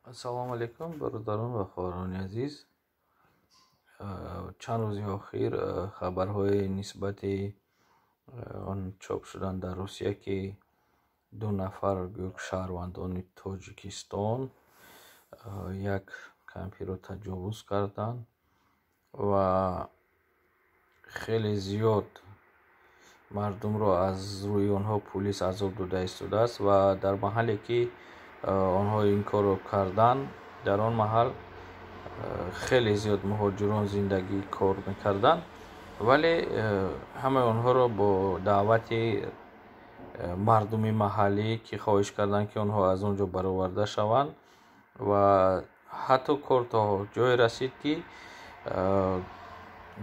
السلام علیکم برادران و خواهران عزیز. چند روز اخیر خبرهای نسبت آن چاپ شدن در روسیه که 2 نفر شهروندان تاجیکستان یک کمپی را تجاوز کردند و خیلی زیاد مردم را از روی آنها پلیس عذاب داده ایستاده است و در محلی که آنها این کار را کردند در آن محل خیلی زیاد مهاجران زندگی کار میکردن، ولی همه آنها را با دعوت مردم محلی که خواهش کردند که آنها از آنجا برآورده شوند و حتی کار تا جای رسید که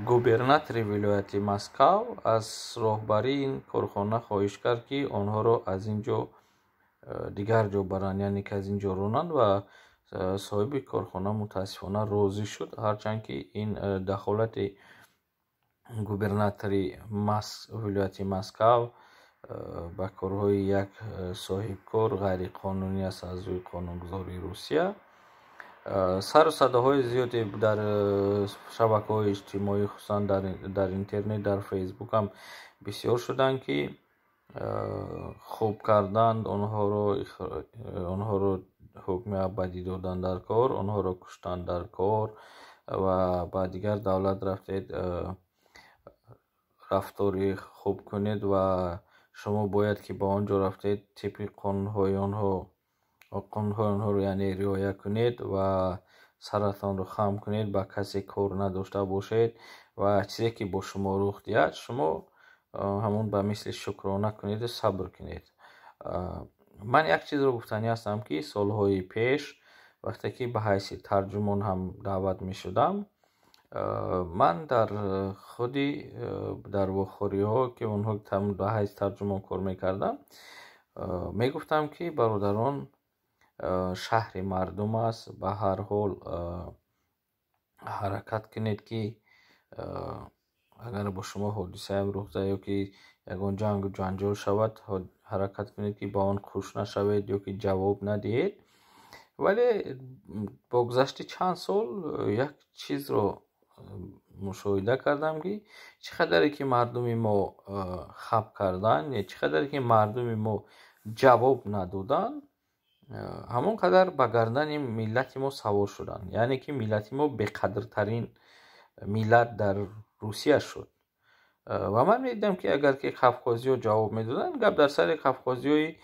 گوبرناتور ولایت مسکو از راهبری این کارخانه خواهش کرد که آنها را از اینجا دیگر جا برند، یعنی که از اینجا رونند و صاحب کارخانه متاسفانه راضی شد، هرچند که این دخالت گوبرناتور ولایت مسکو به کارهای یک صاحب کار غیر قانونی است از روی قانونگذاری روسیه. سر و صداهای زیادی در شبکه‌های اجتماعی خصوصا در اینترنت در فیسبوک هم بسیار شدند که خوب کردند آنها را حکم ابدی دادن در کار، آنها را کشتن در کار و با دیگر دولت رفتید رفتاری خوب کنید و شما باید که با آنجا رفتید طبق قانونهای آنها رو یعنی رعایت کنید و سرتان رو خم کنید، با کسی کار نداشته باشید و چیزی که با شما رخ دهد شما همون به مثل شکرانه کنید و صبر کنید. من یک چیز رو گفتنی هستم که سالهای پیش وقتی که به حیث ترجمان هم دعوت می شدم، من در خودی در بخاری ها که اونها به حیث ترجمان کار می کردم می گفتم که برادران شهر مردم است، به هر حال حرکت کنید که اگر با شما حادثه هم رخ دهد یا که یگان جنگ و جنجال شود حرکت کنید که با آن خوش نشوید یا که جواب ندهید. ولی با گذشت چند سال یک چیز رو مشاهده کردم که چقدر که مردم ما خب کردن یا چقدر که مردم ما جواب ندادن همون قدر به گردن ملت ما سوار شدن، یعنی که ملت ما بقدرترین ملت در روسیه شد. و من میدیدم که اگر که خفقازی ها جواب میدادن گپ در سر خفقازی های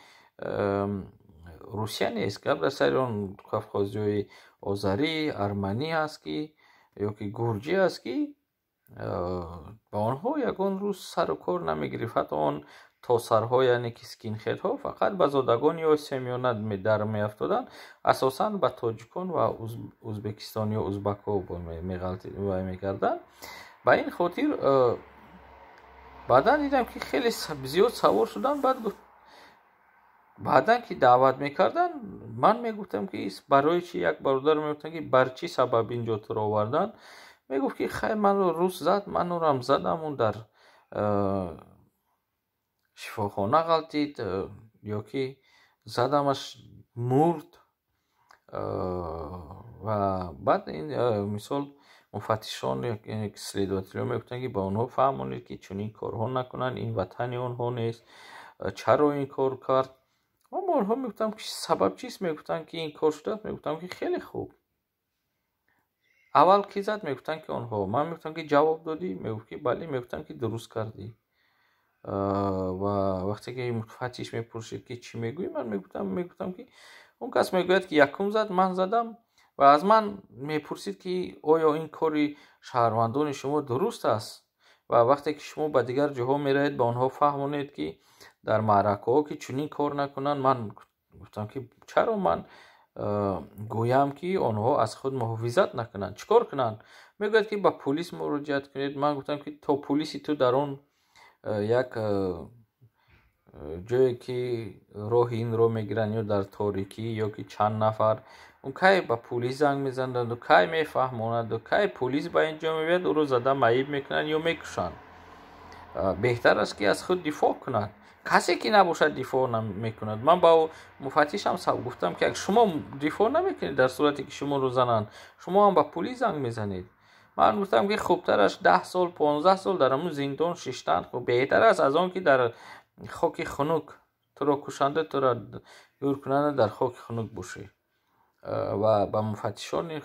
روسیه نیست، گپ در سر اون خفقازی های آذری ارمنی است که یا که گرجی است که با آنها یکان روز سر و کار نمیگرفت. آن تاسرها یعنی که سکینخید ها فقط به زادگان یا سمیانت در میافتادن، اساسا به تاجیکان و ازبکستانی و ازبک ها میگردن. با این خاطر بعدا دیدم که خیلی زیاد سوار شدن. بعدا که دعوت میکردن من میگفتم که برای چی، یک برادر میگفتن که بر چی سبب اینجا تو رو آوردن، میگفت که خیر من رو روس زد، من رو هم زدم، اون در شفاخانه غلطید یا که زدمش مرد. و بعد این مثال مفتشان یعنی سلیدواتری میگفتن که با اونها فهمونید که چون این کارها نکنن، این وطن اونها نیست، چرا این کار کرد. اما اونها میگفتم که سبب چیست، میگفتن که این کار شده، میگفتم که خیلی خوب. اول کی زد، میگفتن که اونها. من میگفتم که جواب دادی، میگفت که بله، میگفتم که درست کردی. و وقتی که مفتش میپرسید که چی میگوی، من میگفتم که اون کس میگوید که یکم زد، من زدم و از من میپرسید که آیا این کاری شهروندان شما درست است و وقتی که شما به دیگر جاها میرید به آنها فهمونید که در معرکه ها که چنین کار نکنن. من گفتم که چرا من گویم که آنها از خود محافظت نکنن، چیکار کنن؟ میگوید که با پلیس مراجعت کنید. من گفتم که تا پلیسی تو در اون یک جایی که راه این رو میگیرن یا در تاریکی یا که چند نفر اون کی با پلیس زنگ میزنند و کی میفهموند و کی پلیس با اینجا میاد او رو زده معیب میکنن یا میکشن. بهتر است که از خود دفاع کنند. کسی که نباشد دفاع نمیکند. من با مفتش هم گفتم که شما دفاع نمیکنید در صورتی که شما رو زنن، شما هم با پلیس زنگ میزنید. من گفتم که خوبترش 10 سال 15 سال در همون زندان ششتن خب بهتر است از آن که در خاک خنک تو را کشنده تو را دور کننده در خاک خنک باشی. و با مفتشان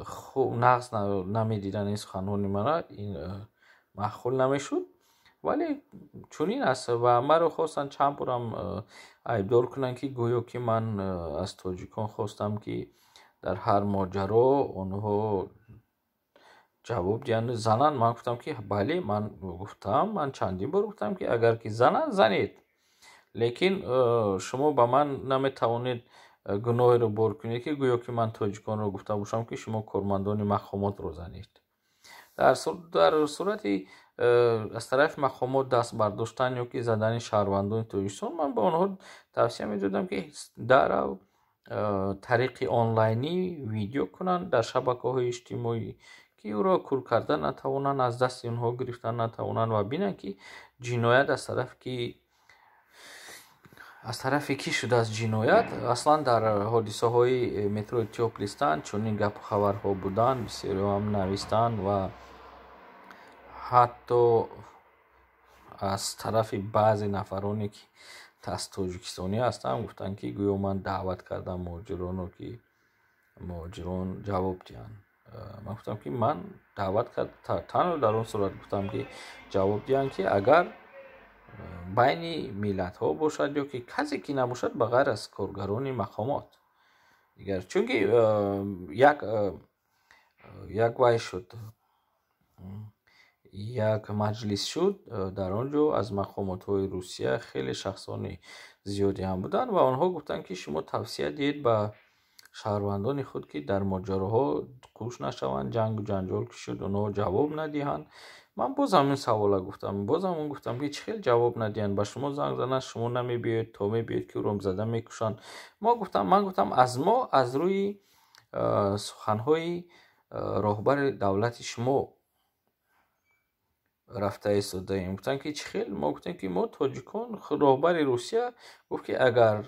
خوب نقص نمیدیدن این سخنان من، این معقول نمیشد. ولی چنین است و مرا خواستن چند بارم عیبدار کنن که گویا که من از تاجیکان خواستم که در هر ماجرا اونها جواب دیدن زنن. من گفتم که بله، من چندین بار گفتم که اگر که زنن زنید، لیکن شما با من نمیتوانید گناه رو بار کنید که گویا که من تاجیکان رو گفته باشم که شما کارمندان مقامات رو زنید. در صورتی از طرف مقامات دست برداشتن یا که زدن شهروندان تاجیکستان، من به آنها توصیه می‌دادم که در طریق آنلاینی ویدیو کنن در شبکه‌های اجتماعی که او را کور کردن نتوانند، از دست اونها گرفتن نتوانند و بینن که جنایت از طرف کی شده از جنایت. اصلا در حادثه های مترو تیوپلیستان چنین گپ خبرها بودن، بسیاری هم نوشتن و حتی از طرف بعضی نفرانی که تاجیکستانی هستن گفتن که گویا من دعوت کردم مهاجران که مهاجران جواب دیدن. من گفتم که من دعوت کردم تنها در اون صورت گفتم که جواب دیدن که اگر بین ملت ها باشد یا که کسی که نباشد بغیر از کارگران مقامات دیگر. چون که یک وای شد، یک مجلس شد در آنجا از مقامات های روسیه، خیلی شخصان زیادی هم بودن و آنها گفتن که شما توصیه دید به شهروندان خود که در ماجراها گوش نشوند، جنگ و جنجال که شد اونها جواب ندهند. من بازم این سوالا گفتم که چه جواب ندهند، با شما زنگ زدن شما نمیبیاید، تو میبیاید که روم زده میکشن. من گفتم از روی سخنهای راهبر دولت شما رفته ایستاده ایم. گفتن که چه خیلی؟ ما گفتیم که ما تاجیکان راهبر روسیه گفت که اگر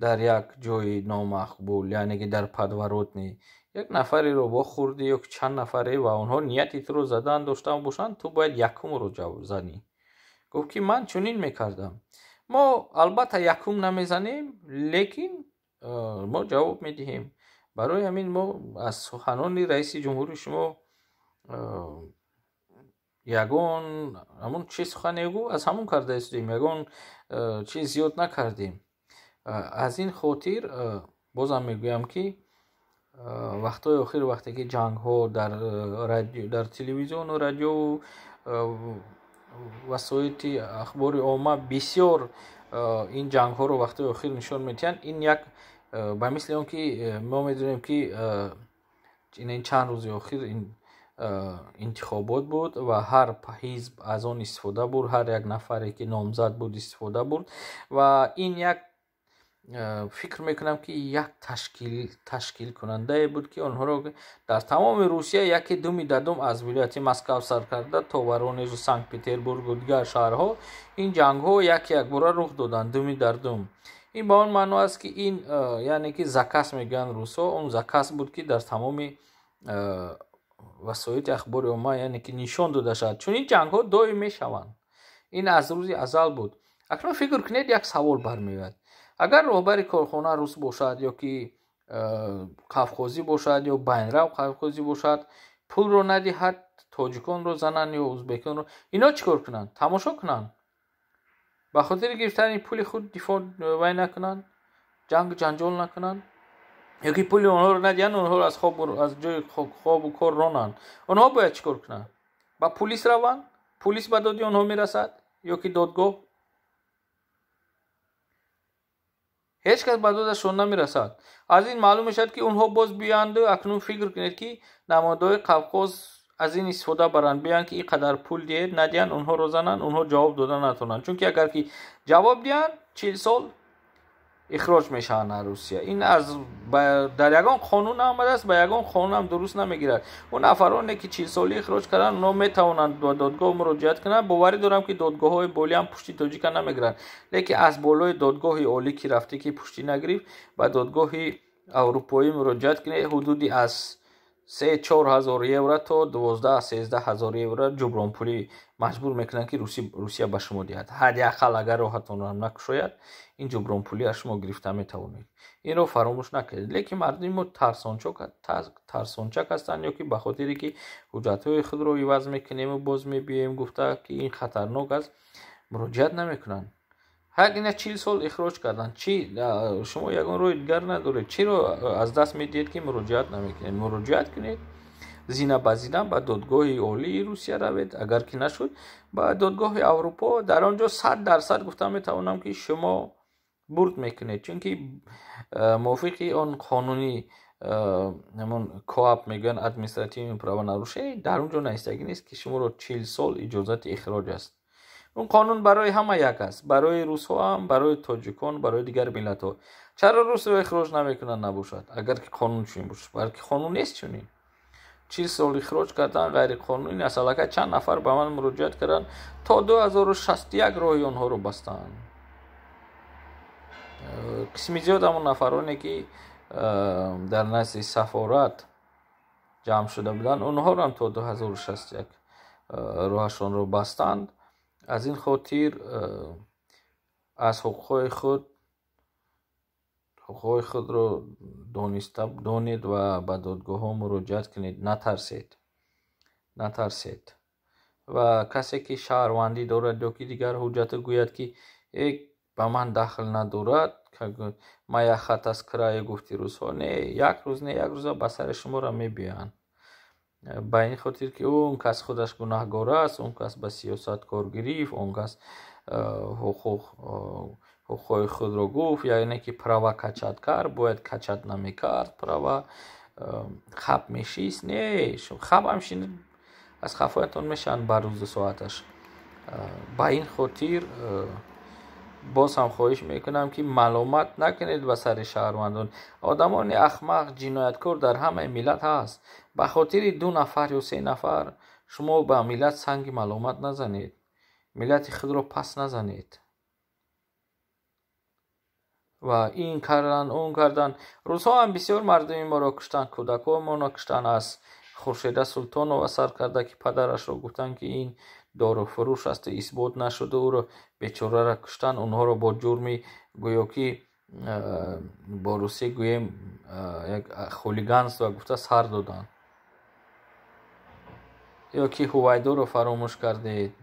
در یک جای نامقبول، یعنی که در پدورودنی یک نفری رو بخوردی یا چند نفره و اونها نیتی تو رو زدن داشتن باشن، تو باید یکم رو جواب زنی. گفت که من چنین میکردم. ما البته یکم نمیزنیم لیکن ما جواب میدهیم. برای همین ما از سخنان رئیس جمهور شما یگان همون چیز سخنی گو از همون کرده استیم، یگان چیز زیاد نکردیم. از این خاطر بازم میگویم که وقتای آخر، وقتی که جنگ ها در تلویزیون و رادیو و وسایل اخبار عامه بسیار این جنگ ها رو وقتای آخر نشان میدن، این یک به مثل اون که ما میدونیم که این چند روز آخر این انتخابات بود و هر حزب از آن استفاده بود، هر یک نفری که نامزد بود استفاده بود و این یک فکر میکنم که یک تشکیل کننده بود که آنها را در تمام روسیه یکی دوم از ولایت مسکو سر کرده تا ورونیژ و سنت پتربورگ و دیگر شهرها این جنگ ها یک باره رخ دادن دوم. این با اون معنی است که این یعنی که زکاس میگن روسا، اون زکاس بود که در تمام وسایل اخبار عامه یعنی که نشان داده شد. چون این جنگ ها دائم میشوند، این از روز ازل بود. اکنون فکر کنید یک سوال برمیاد، اگر رهبر کارخانه روس باشد یا که قفقازی باشد یا بینرو قفقازی باشد، پول رو ندهد، تاجیکان رو زنن یا ازبکان رو، اینا چیکار کنن؟ تماشا کنن؟ به خاطر گرفتن این پول خود دفاع وای نکنن، جنگ جنجال نکنن، یا که پول اونها رو ندهن، اونها رو از جای خواب و کار رانن، اونها باید چیکار کنن؟ با پلیس روان؟ پلیس به دادی اونها میرسد یا که دادگاه؟ هیچ کس به دادشون نمیرسد. از این معلوم شد که اونها باز بیاند و اکنون فکر کنید که نمادهای قفقاز از این استفاده برند، بیان که این قدر پول دید ندین اونها رو زنن، اونها جواب دادن نتونن. چون که اگر که جواب دیان 40 سال اخراج میشن از روسیه. این از در یگان قانون آمده است، به یگان قانون هم درست نمیگیرد. اون افرانی که 40 سالی اخراج کردن اونا میتونن به دادگاه مراجعت کنن. باوری دارم که دادگاه های بولی هم پشتی تاجیک نمیگیرن، لیکن از بالای دادگاه اولی که رفته که پشتی نگرفت به دادگاه اروپایی مراجعت کنه، حدودی از 3-4 هزار یورو تا 12-13 هزار یورو جبران پولی مجبور میکنن که روسیه به شما دهد. حداقل اگر راحتون هم نکشاید این جبران پولی از شما گرفته میتوانید. این رو فراموش نکنید. لیکن مردم ترسانچک هستند، یا که به خاطری که حجتهای خود رو عوض میکنیم و باز میبیایم گفته که این خطرناک است مراجعت نمیکنن. اگر 40 سال اخراج کردن، چی شما یگان روی دیگر نداره؟ چی رو از دست میدید که مراجعت نمیکنید؟ مراجعت کنید. زینه بزیدن به دادگاه اولی روسیه روید. اگر که نشد به دادگاه اروپا، در آنجا 100% گفتم میتوانم که شما برد میکنید، چون که موافقی آن قانونی همون کوآپ میگن ادمنستراتیو پراوناروشه در اونجا نیستگی نیست که شما رو 40 سال اجازت اخراج است. اون قانون برای همه یک است، برای روس ها هم، برای تاجیکان، برای دیگر ملت ها. چرا روس رو اخراج نمیکنن نباشد اگر که قانون چنین باشه؟ بلکه قانون نیست چنین. 40 سال اخراج کردن غیر قانونی است. البته چند نفر به من مراجعت کردن تا 2061 راهی آنها رو بستن. قسمی زیاد همون نفرانی که در نزد سفارت جمع شده بودن اونها رو هم تا 2061 راهشان رو بستند. از این خاطر از حقوق خود رو دانید و به دادگاه ها مراجعت کنید. نترسید. و کسی که شهروندی دارد یا که دیگر حجت گوید که به من دخل ندارد، که ما یک خط از کرایه گفتی روز ها، نه یک روز به سر شما را میبیان. به این خاطر که اون کس خودش گناهگار است، اون کس به سیاست کار گرفت، اون کس حقوق خود را گفت، یعنی که پروا کچت کرد باید کچت نمیکرد، پروا خب میشیست. نه خب همشین از خفایتون میشن بر روز ساعتش. با این خاطر باز هم خواهش میکنم که ملامت نکنید به سر شهروندان. آدمان احمق جنایتکار در همه ملت هست. به خاطر 2 نفر یا 3 نفر شما به ملت سنگ ملامت نزنید، ملت خود را پس نزنید. و این کردن اون کردن. روزها هم بسیار مردمی ما را کشتن، کودکان ما را کشتن. از خورشید سلطان رو اثر کرده که پدرش را گفتن که این دارو فروش است، اثبات نشده، او را بیچاره را کشتن. اونها را با جرمی گویا که با روسی گویم یک خولیگانست و گفته سر دادن. یا که هویدا رو فراموش کردید،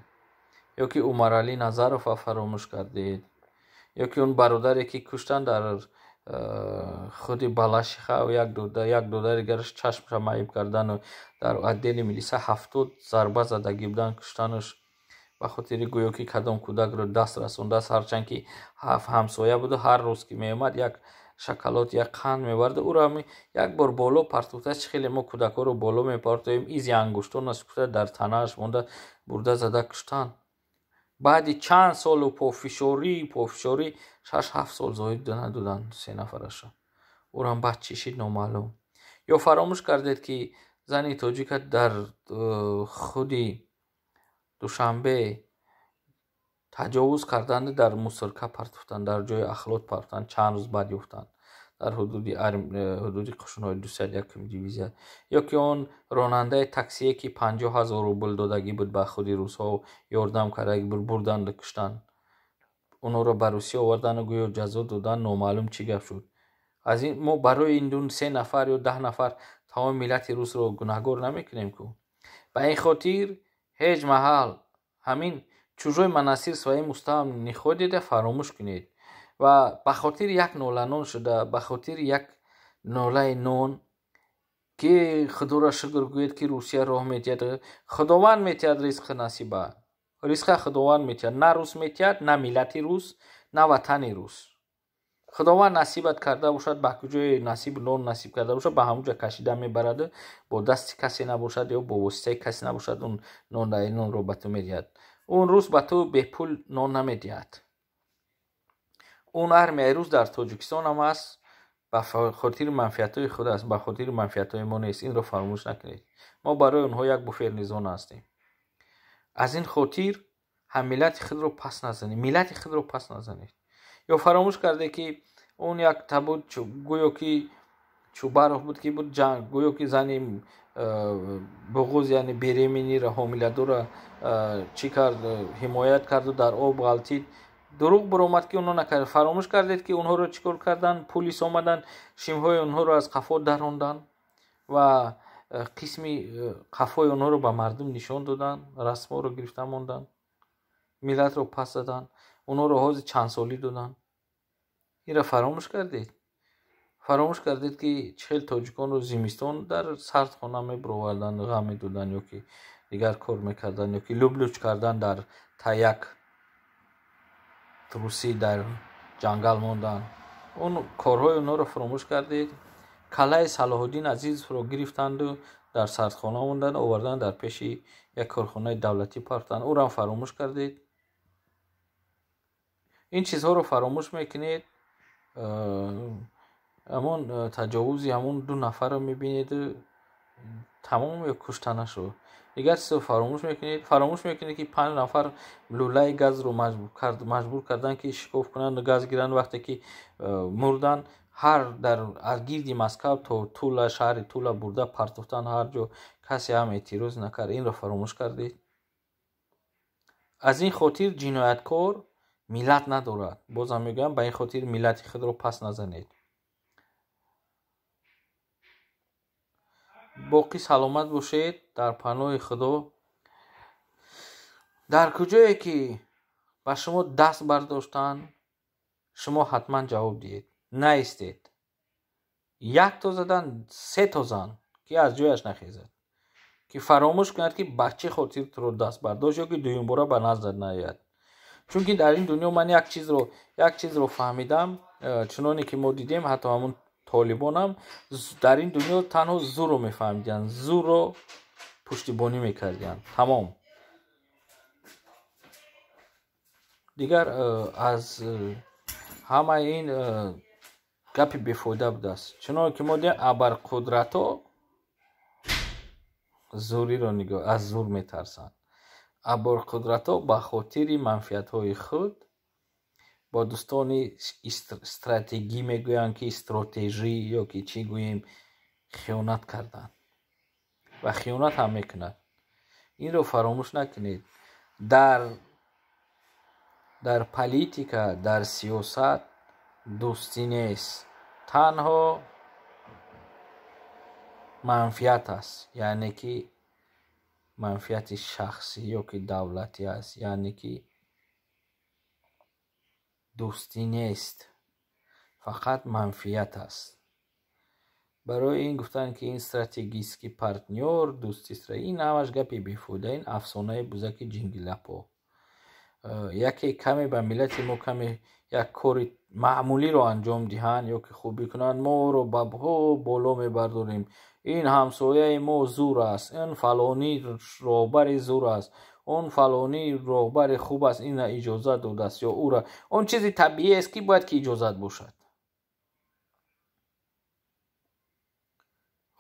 یا که عمر علی نظرف رو فراموش کردید، یا که اون برادری که کشتن در خود بلاشیخه و یک دو دیگرش چشمش معیب کردن و در عدل میلیسه 70 ضربه زدگی بودن کشتنش. به خاطر گویا که کدام کودک رو دست رسونده است، هرچند که همسایه بود و هر روز که میامد یک شکلات یک قند میبرد او را یک بار بالا پرتوتش. خیلی ما کودک ها رو بالا میپرتویم، ایزی انگشتان است در تنهش مونده برده زده کشتن. بعد چند سال و پافشاری 6-7 سال زاید ندادن 3 نفرش. او را هم بچه شید نامعلوم. یا فراموش کردید که زنی تاجیک در خودی دوشنبه تجاوز کردن در موسرکه پرتوفتن، در جای اخلاط پرتوفتن، چند روز بعد یفتن در حدود قشنهای 201 دیویزیون. یا که اون راننده تاکسی که 50,000 روبل دادگی بود به خودی روس‌ها و یاردم کرده بردن کشتن، اونو رو به روسیه آوردن و گویا جزا دادن، نامعلوم چی گپ شد. از این ما برای این دون 3 نفر یا 10 نفر تمام ملت روس رو گناهگار نمیکنیم که. به این خاطر هیچ محل همین چوزوی مناصیر سوی مستهم نخودیده فراموش کنید. و به خاطر یک نوله نون شده، به خاطر یک نوله نون که خدا را شکر گوید که روسیه راه میتید، خداوند میتید رزق نصیبه، رزق خداوند میتید، نه روس میتید، نه ملت روس، نه وطن روس. خداوند نصیبت کرده باشد، به کجای نصیب نون نصیب کرده باشد به همونجا کشیده میبرد. با دست کسی نباشد یا با واسطه کسی نباشد اون نون رو به تو میدهد. اون روز به تو به پول نون نمیدهد. اون ارمیای روس در تاجیکستان هم است، به خاطر منفعت‌های خود است، به خاطر منفعت‌های ما نیست. این رو فراموش نکنید. ما برای اونها یک بوفر نیزان هستیم. از این خاطر هم ملت خود رو پس نزنید، ملت خود رو پس نزنید. یا فراموش کرده که اون یک تبود گویا که چوبر بود که بود جنگ، گویا که زنی بغوز یعنی بریمینی را حامله دو چی کرد، حمایت کرد و در آب غلطید. دروغ برآمد که اونها نکرد. فراموش کردید که اونها رو چیکار کردن؟ پلیس آمدن شیمهای اونها رو از قفا دراندن و قسمی قفای اونها رو به مردم نشان دادن، رسما رو گرفتن موندن، ملت رو پس دادن، اونها رو حاضر چند سالی دادن. این را فراموش کردید. فراموش کردید که 40 تاجیکان رو زمستان در سردخانه میبروردن، غم میدادن یا که دیگر کار میکردن یا که لوبلوچ کردن در تایک تروسی در جنگل موندن. اون کارهای اونها رو فراموش کردید. کلای صلاح الدین عزیز رو گرفتند و در سردخانه موندن، آوردن در پیش یک کارخانه دولتی پارتن. او را فراموش کردید. این چیزها رو فراموش میکنید. همون تجاوزی همون 2 نفر رو میبینید تمام یا کشتنه شد. دیگر چیز رو فراموش میکنید که 5 نفر لوله گاز رو مجبور کردن که شکاف کنند و گاز گیرن. وقتی که مردن هر در گیردی مسکو تا طول شهر طول برده پرتفتن، هر جا کسی هم اعتراض نکرد. این رو فراموش کردید. از این خاطر جنایتکار ملت ندارد. بازم میگم به این خاطر ملت خود رو پس نزنید. باقی سلامت باشید در پناه خدا. در کجایی که به شما دست برداشتن شما حتما جواب دهید، نایستید. 1 تا زدن 3 تا زن که از جایش نخیزد، که فراموش کند که بچه خاطر تو رو دست برداشت یا که دویم باره به نظر نیاید. چون که در این دنیا من یک چیز رو فهمیدم، چنانی که ما دیدیم حتی همون طالبان هم در این دنیا تنها زور رو میفهمیدن، زور رو پشتیبانی میکردن، تمام. دیگر از همه این گپی بیفایده بود است. چنانکه که ما دیدیم ابر قدرت ها زوری رو نگاه از زور میترسند. ابر قدرت ها به خاطر منفعت های خود با دوستان استراتژی میگویند که استراتژی یا که چی گوییم خیانت کردن و خیانت هم میکنند. این رو فراموش نکنید. در پالیتیکا، در سیاست دوستی نیست، تنها منفعت است. یعنی که منفعت شخصی یا که دولتی است. یعنی که دوستی نیست، فقط منفعت است. برای این گفتن که این استراتژیسکی پارتنر دوستی است. این همش گپی بیفایده، این افسانه بزرگ جنگلپو. یکی کمی به ملت ما کمی یک کار معمولی رو انجام دهند یا که خوبی کنند، ما رو بالا میبرداریم. این همسایه ما زور است، این فلانی راهبر زور است، اون فلانی راهبر خوب است، این اجازه داده است یا او را. اون چیزی طبیعی است که باید که اجازت باشد.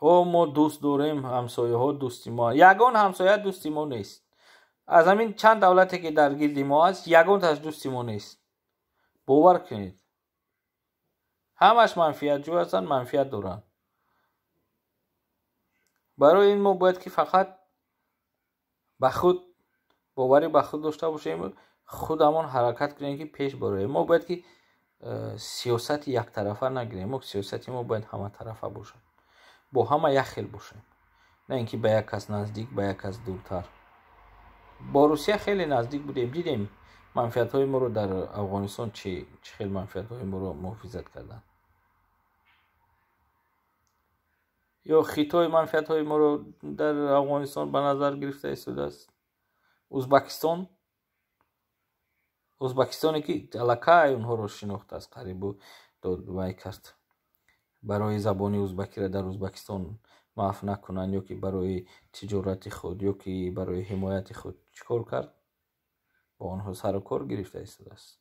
ما دوست داریم، همسایه ها دوستی ما. یگان همسایه دوستی ما نیست. از همین چند دولتی که در گرد ما است یگان تاش دوستی ما نیست. باور کنید. همش منفعت جو هستن، منفعت دارن. برای این ما باید که فقط به خود باوری به خود داشته باشیم، خودمون حرکت کنیم که پیش بریم. ما باید که سیاست یک طرفه نگیریم. ما سیاست ما باید همه طرفه باشه، با همه یک خیل باشیم، نه اینکه به یک کس نزدیک به یک کس دورتر. با روسیه خیلی نزدیک بودیم، دیدیم منفعت های ما رو در افغانستان چه خیلی منفعت های ما رو محافظت کردن. یا خیتای منفعت های ما رو در افغانستان به نظر گرفته ایستاده است. ازبکستانی که علاقه اونها رو شناخته است، قریب و دادگاهی کرد برای زبانی ازبکی را در ازبکستان معاف نکنند یا که برای تجارت خود یا که برای حمایت خود چیکار کرد؟ با آنها سر و کار گرفته ایستاده است.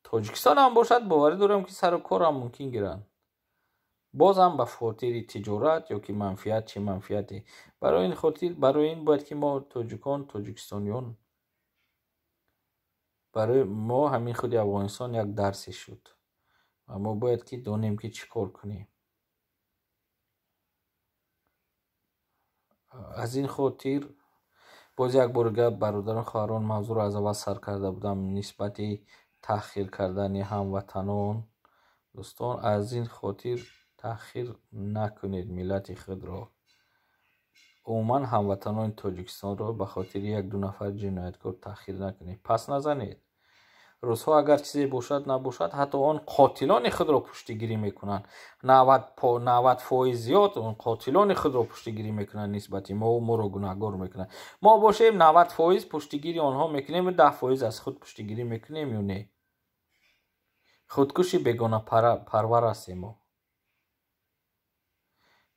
тоҷикистон ҳам бошад, боварӣ дорам ки сару корам мумкин гиранд. боз ҳам ба хотири тиҷорат ё ки манфиат чи манфиате. Барои ин хотир, барои ин бояд ки мо тоҷикон, тоҷикистониён, барои мо ҳамин худи Афғонистон як дарсе шуд ва мо бояд ки донем ки чӣ кор кунем. аз ин хотир боз як бор гап бародарон хоҳарон мавзӯъро аз аввал сар карда будам нисбати таъхир кардани ҳамватанон. дӯстон, аз ин хотир таъхир накунед миллати худро. умуман ҳамватанони тоҷикистонро ба хотири як ду нафар ҷинояткор таъхир накунед, пас назанед. рӯзҳо агар чизе бошад набошад, ҳатто он қотилони худро пуштигирӣ мекунанд. 90% зиёд он қотилони худро пуштигирӣ мекунанд нисбати моро гунаҳгор мекунанд. мо бошем 90% пуштигири онҳо мекунем, 10% аз худ пуштигирӣ мекунем ё не? худкуши бегона парвар ҳастем мо.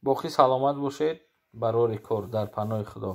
боқӣ саломат бошед. барори кор дар паноҳи худо.